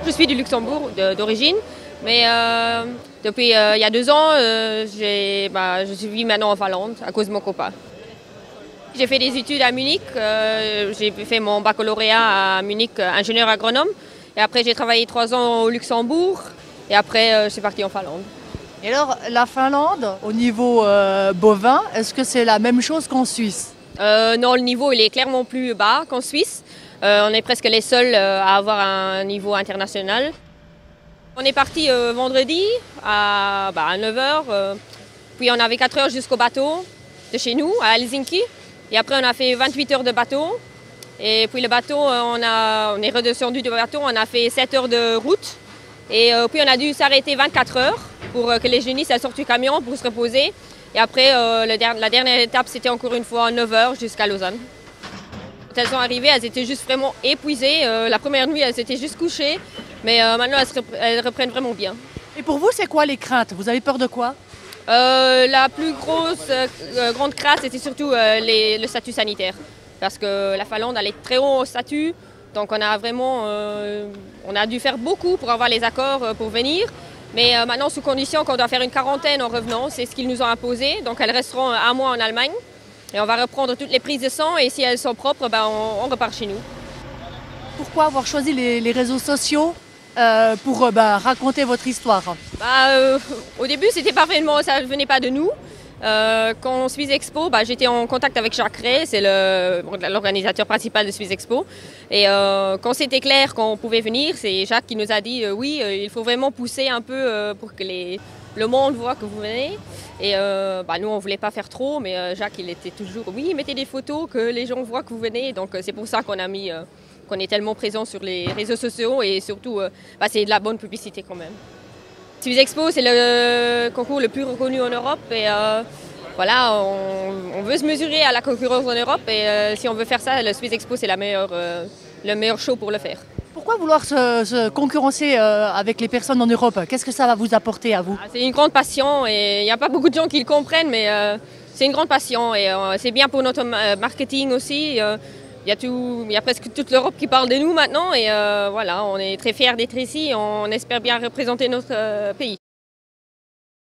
Je suis du Luxembourg d'origine, mais depuis il y a 2 ans, je suis maintenant en Finlande à cause de mon copain. J'ai fait des études à Munich, j'ai fait mon baccalauréat à Munich, ingénieur agronome, et après j'ai travaillé 3 ans au Luxembourg, et après je suis partie en Finlande. Et alors, la Finlande, au niveau bovin, est-ce que c'est la même chose qu'en Suisse? Non, le niveau il est clairement plus bas qu'en Suisse. On est presque les seuls à avoir un niveau international. On est parti vendredi à 9 h, puis on avait 4 heures jusqu'au bateau de chez nous, à Helsinki. Et après, on a fait 28 heures de bateau. Et puis le bateau, on est redescendu du bateau, on a fait 7 heures de route. Et puis on a dû s'arrêter 24 heures pour que les génisses sortent du camion pour se reposer. Et après, la dernière étape, c'était encore une fois 9 heures jusqu'à Lausanne. Quand elles sont arrivées, elles étaient juste vraiment épuisées. La première nuit, elles s'étaient juste couchées. Mais maintenant, elles reprennent vraiment bien. Et pour vous, c'est quoi les craintes? Vous avez peur de quoi? La plus grande crainte, c'était surtout le statut sanitaire. Parce que la Finlande, elle est très haut au statut. Donc on a dû faire beaucoup pour avoir les accords pour venir. Mais maintenant, sous condition qu'on doit faire une quarantaine en revenant, c'est ce qu'ils nous ont imposé. Donc elles resteront 1 mois en Allemagne. Et on va reprendre toutes les prises de sang. Et si elles sont propres, on repart chez nous. Pourquoi avoir choisi les réseaux sociaux pour raconter votre histoire? Au début, c'était pas vraiment, ça ne venait pas de nous. Quand Swiss Expo, j'étais en contact avec Jacques Rey, c'est l'organisateur principal de Swiss Expo. Et quand c'était clair qu'on pouvait venir, c'est Jacques qui nous a dit oui, il faut vraiment pousser un peu pour que le monde voit que vous venez. Et nous, on ne voulait pas faire trop, mais Jacques, il était toujours oui, mettez des photos, que les gens voient que vous venez. Donc c'est pour ça qu'on a mis, qu'on est tellement présent sur les réseaux sociaux et surtout, c'est de la bonne publicité quand même. Swiss Expo, c'est le concours le plus reconnu en Europe et on veut se mesurer à la concurrence en Europe et si on veut faire ça, le Swiss Expo, c'est le meilleur show pour le faire. Pourquoi vouloir se concurrencer avec les personnes en Europe? Qu'est-ce que ça va vous apporter à vous? C'est une grande passion et il n'y a pas beaucoup de gens qui le comprennent, mais c'est une grande passion et c'est bien pour notre marketing aussi. Il y a presque toute l'Europe qui parle de nous maintenant et on est très fiers d'être ici. On espère bien représenter notre pays.